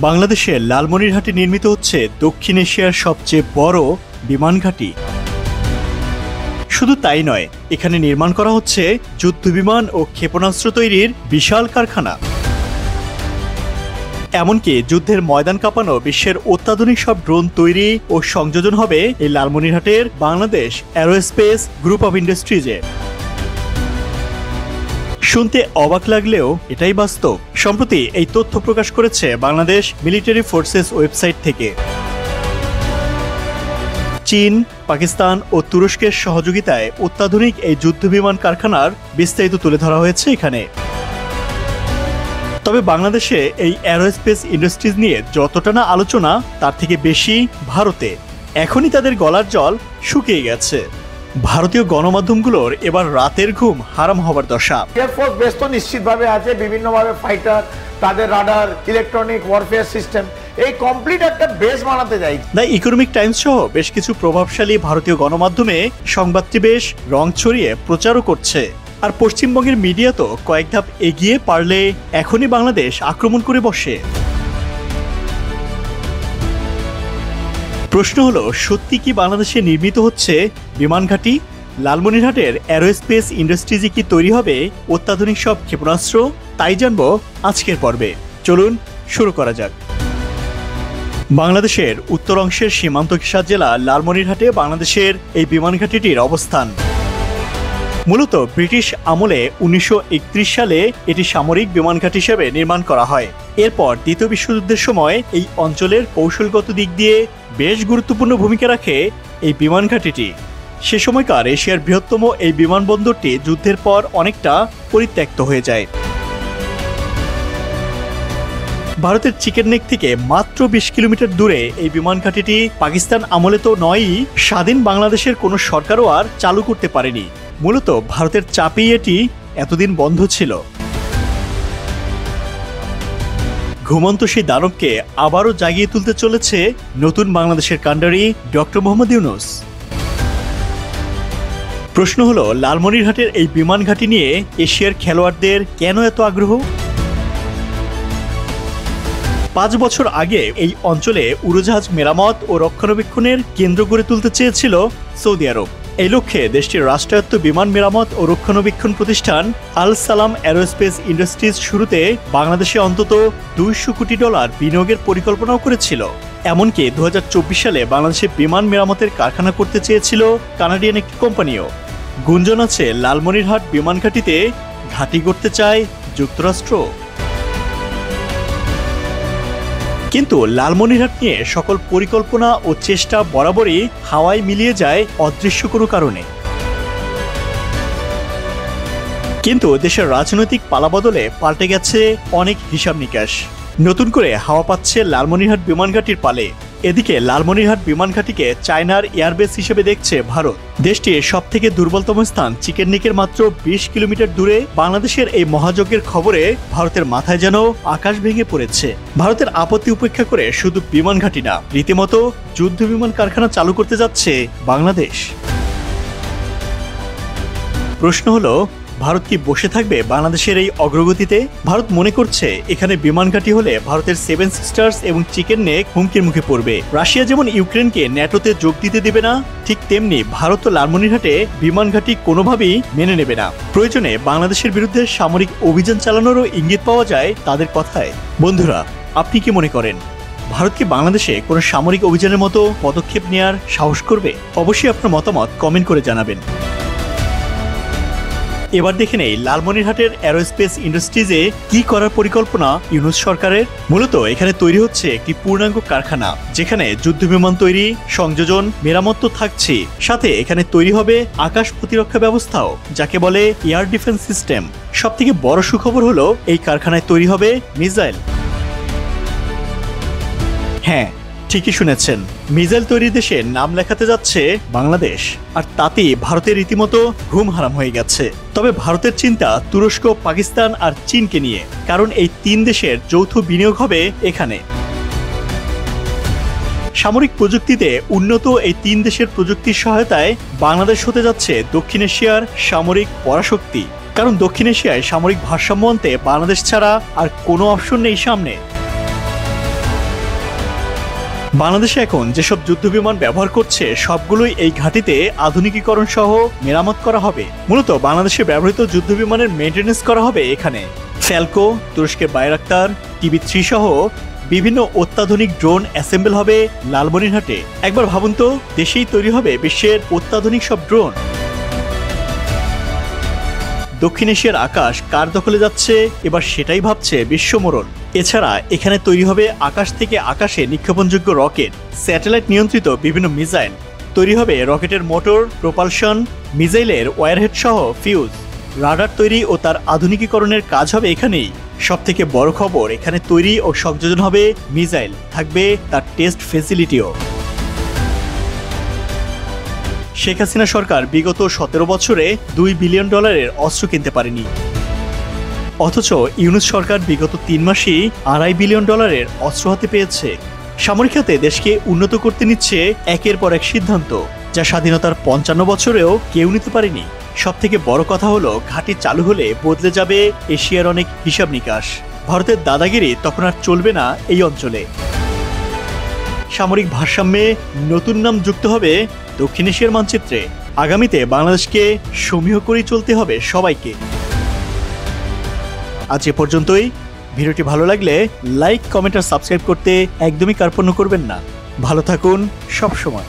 বাংলাদেশের লালমনিরহাটে নির্মিত হচ্ছে দক্ষিণ এশিয়ার সবচেয়ে বড় বিমান ঘাঁটি। শুধু তাই নয়, এখানে নির্মাণ করা হচ্ছে যুদ্ধবিমান ও ক্ষেপণাস্ত্র তৈরির বিশাল কারখানা। এমনকি যুদ্ধের ময়দান কাঁপানো বিশ্বের অত্যাধুনিক সব ড্রোন তৈরি ও সংযোজন হবে এই লালমনিরহাটের বাংলাদেশ অ্যারোস্পেস গ্রুপ অব ইন্ডাস্ট্রিজে। শুনতে অবাক লাগলেও এটাই বাস্তব। সম্প্রতি এই তথ্য প্রকাশ করেছে বাংলাদেশ মিলিটারি ফোর্সেস ওয়েবসাইট থেকে। চীন, পাকিস্তান ও তুরস্কের সহযোগিতায় অত্যাধুনিক এই যুদ্ধবিমান কারখানার বিস্তারিত তুলে ধরা হয়েছে এখানে। তবে বাংলাদেশে এই অ্যারোস্পেস ইন্ডাস্ট্রিজ নিয়ে যতটা না আলোচনা, তার থেকে বেশি ভারতে। এখনই তাদের গলার জল শুকিয়ে গেছে। ভারতীয় গণমাধ্যমগুলোর এবার রাতের ঘুম হারাম হবার দশা। এয়ারফোর্স বেস তো নিশ্চিতভাবে আছে, বিভিন্নভাবে ফাইটার, তাদের রাডার, ইলেকট্রনিক ওয়ারফেয়ার সিস্টেম, এই কমপ্লিট একটা বেস বানাতে যাই। দ্য ইকোনমিক টাইমস সহ বেশ কিছু প্রভাবশালী ভারতীয় গণমাধ্যমে সংবাদটি বেশ রং ছড়িয়ে প্রচারও করছে। আর পশ্চিমবঙ্গের মিডিয়া তো কয়েক ধাপ এগিয়ে পারলে এখনই বাংলাদেশ আক্রমণ করে বসে। প্রশ্ন হলো, সত্যি কি বাংলাদেশে নির্মিত হচ্ছে বিমান ঘাঁটি? লালমনিরহাটের অ্যারোস্পেস ইন্ডাস্ট্রিজে কি তৈরি হবে অত্যাধুনিক সব ক্ষেপণাস্ত্র? তাই জানবো আজকের পর্বে। চলুন শুরু করা যাক। বাংলাদেশের উত্তর অংশের সীমান্ত ঘেঁষা জেলা লালমনিরহাটে বাংলাদেশের এই বিমান ঘাঁটিটির অবস্থান। মূলত ব্রিটিশ আমলে 1931 সালে এটি সামরিক বিমান ঘাঁটি হিসেবে নির্মাণ করা হয়। এরপর দ্বিতীয় বিশ্বযুদ্ধের সময় এই অঞ্চলের কৌশলগত দিক দিয়ে বেশ গুরুত্বপূর্ণ ভূমিকা রাখে এই বিমান ঘাঁটিটি। সে সময়কার এশিয়ার বৃহত্তম এই বিমানবন্দরটি যুদ্ধের পর অনেকটা পরিত্যক্ত হয়ে যায়। ভারতের চিকেন নেক থেকে মাত্র 20 কিলোমিটার দূরে এই বিমান ঘাঁটিটি পাকিস্তান আমলে তো নয়ই, স্বাধীন বাংলাদেশের কোনো সরকারও আর চালু করতে পারেনি। মূলত ভারতের চাপেই এটি এতদিন বন্ধ ছিল। ঘুমন্ত সেই দানবকে আবারও জাগিয়ে তুলতে চলেছে নতুন বাংলাদেশের কাণ্ডারি ডক্টর মোহাম্মদ ইউনূস। প্রশ্ন হলো, লালমনিরহাটের এই বিমান ঘাঁটি নিয়ে এশিয়ার খেলোয়াড়দের কেন এত আগ্রহ? 5 বছর আগে এই অঞ্চলে উড়োজাহাজ মেরামত ও রক্ষণাবেক্ষণের কেন্দ্র গড়ে তুলতে চেয়েছিল সৌদি আরব। এই লক্ষ্যে দেশটির রাষ্ট্রায়ত্ত বিমান মেরামত ও রক্ষণাবেক্ষণ প্রতিষ্ঠান আল সালাম অ্যারোস্পেস ইন্ডাস্ট্রিজ শুরুতে বাংলাদেশে অন্তত $200 কোটি বিনিয়োগের পরিকল্পনাও করেছিল। এমনকি 2024 সালে বাংলাদেশে বিমান মেরামতের কারখানা করতে চেয়েছিল কানাডিয়ান একটি কোম্পানিও। গুঞ্জন আছে লালমনিরহাট বিমান ঘাঁটিতে ঘাঁটি করতে চায় যুক্তরাষ্ট্র। কিন্তু লালমনিরহাট নিয়ে সকল পরিকল্পনা ও চেষ্টা বরাবরই হাওয়ায় মিলিয়ে যায় অদৃশ্য কোনো কারণে। কিন্তু দেশের রাজনৈতিক পালাবদলে পাল্টে গেছে অনেক হিসাব নিকাশ। নতুন করে হাওয়া পাচ্ছে লালমনিরহাট বিমান ঘাঁটির পালে। এদিকে লালমনিরহাট বিমান ঘাঁটিকে চায়নার এয়ারবেস হিসেবে দেখছে ভারত। দেশটির সবথেকে দুর্বলতম স্থান চিকেন নেকের মাত্র 20 কিলোমিটার দূরে বাংলাদেশের এই মহাযজ্ঞের খবরে ভারতের মাথায় যেন আকাশ ভেঙে পড়েছে। ভারতের আপত্তি উপেক্ষা করে শুধু বিমান ঘাঁটি না, রীতিমতো যুদ্ধ বিমান কারখানা চালু করতে যাচ্ছে বাংলাদেশ। প্রশ্ন হলো, ভারত কি বসে থাকবে বাংলাদেশের এই অগ্রগতিতে? ভারত মনে করছে এখানে বিমান ঘাঁটি হলে ভারতের 7 সিস্টার্স এবং চিকেন নেক হুমকির মুখে পড়বে। রাশিয়া যেমন ইউক্রেনকে ন্যাটোতে যোগ দিতে দেবে না, ঠিক তেমনি ভারত ও লালমনিরহাটে বিমান ঘাঁটি কোনোভাবেই মেনে নেবে না। প্রয়োজনে বাংলাদেশের বিরুদ্ধে সামরিক অভিযান চালানোরও ইঙ্গিত পাওয়া যায় তাদের কথায়। বন্ধুরা, আপনি কি মনে করেন, ভারত কি বাংলাদেশে কোনো সামরিক অভিযানের মতো পদক্ষেপ নেওয়ার সাহস করবে? অবশ্যই আপনার মতামত কমেন্ট করে জানাবেন। এবার দেখে নেই লালমনিরহাটের অ্যারোস্পেস ইন্ডাস্ট্রিজে কি করার পরিকল্পনা ইউনূস সরকারের। মূলত এখানে তৈরি হচ্ছে একটি পূর্ণাঙ্গ কারখানা, যেখানে যুদ্ধবিমান তৈরি, সংযোজন, মেরামত তো থাকছে, সাথে এখানে তৈরি হবে আকাশ প্রতিরক্ষা ব্যবস্থাও, যাকে বলে এয়ার ডিফেন্স সিস্টেম। সবথেকে বড় সুখবর হলো এই কারখানায় তৈরি হবে মিসাইল। হ্যাঁ, ঠিকই শুনেছেন, মিসাইল তৈরি দেশে নাম লেখাতে যাচ্ছে বাংলাদেশ। আর তাতেই ভারতের রীতিমতো ঘুম হারাম হয়ে গেছে। তবে ভারতের চিন্তা তুরস্ক, পাকিস্তান আর চীনকে নিয়ে, কারণ এই 3 দেশের যৌথ বিনিয়োগ হবে এখানে। সামরিক প্রযুক্তিতে উন্নত এই 3 দেশের প্রযুক্তির সহায়তায় বাংলাদেশ হতে যাচ্ছে দক্ষিণ এশিয়ার সামরিক পরাশক্তি। কারণ দক্ষিণ এশিয়ায় সামরিক ভারসাম্য আনতে বাংলাদেশ ছাড়া আর কোনো অপশন নেই সামনে। বাংলাদেশে এখন যেসব যুদ্ধবিমান ব্যবহার করছে সবগুলোই এই ঘাঁটিতে আধুনিকীকরণ সহ মেরামত করা হবে। মূলত বাংলাদেশে ব্যবহৃত যুদ্ধবিমানের মেইনটেনেন্স করা হবে এখানে। ফ্যালকো, তুরস্কের বায়রাক্তার, TB3 সহ বিভিন্ন অত্যাধুনিক ড্রোন অ্যাসেম্বল হবে লালমনিরহাটে। একবার ভাবুন তো, দেশেই তৈরি হবে বিশ্বের অত্যাধুনিক সব ড্রোন। দক্ষিণ এশিয়ার আকাশ কার দখলে যাচ্ছে এবার সেটাই ভাবছে বিশ্বমোড়ল। এছাড়া এখানে তৈরি হবে আকাশ থেকে আকাশে নিক্ষেপণযোগ্য রকেট, স্যাটেলাইট নিয়ন্ত্রিত বিভিন্ন মিসাইল, তৈরি হবে রকেটের মোটর, প্রপালশন, মিসাইলের ওয়্যারহেড সহ ফিউজ, রাডার তৈরি ও তার আধুনিকীকরণের কাজ হবে এখানেই। সবথেকে বড় খবর, এখানে তৈরি ও সংযোজন হবে মিসাইল, থাকবে তার টেস্ট ফেসিলিটিও। শেখ হাসিনা সরকার বিগত 17 বছরে $2 বিলিয়ন অস্ত্র কিনতে পারেনি, অথচ ইউনূস সরকার বিগত 3 মাসেই $2.5 বিলিয়ন অস্ত্র হাতে পেয়েছে। সামরিক খাতে দেশকে উন্নত করতে নিচ্ছে একের পর এক সিদ্ধান্ত, যা স্বাধীনতার 55 বছরেও কেউ নিতে পারেনি। সবথেকে বড় কথা হলো, ঘাঁটি চালু হলে বদলে যাবে এশিয়ার অনেক হিসাব নিকাশ। ভারতের দাদাগিরি তখন আর চলবে না এই অঞ্চলে। সামরিক ভারসাম্যে নতুন নাম যুক্ত হবে দক্ষিণ এশিয়ার মানচিত্রে। আগামীতে বাংলাদেশকে সমীহ করেই চলতে হবে সবাইকে। আজ এ পর্যন্তই। ভিডিওটি ভালো লাগলে লাইক, কমেন্ট আর সাবস্ক্রাইব করতে একদমই কার্পণ্য করবেন না। ভালো থাকুন সব সময়।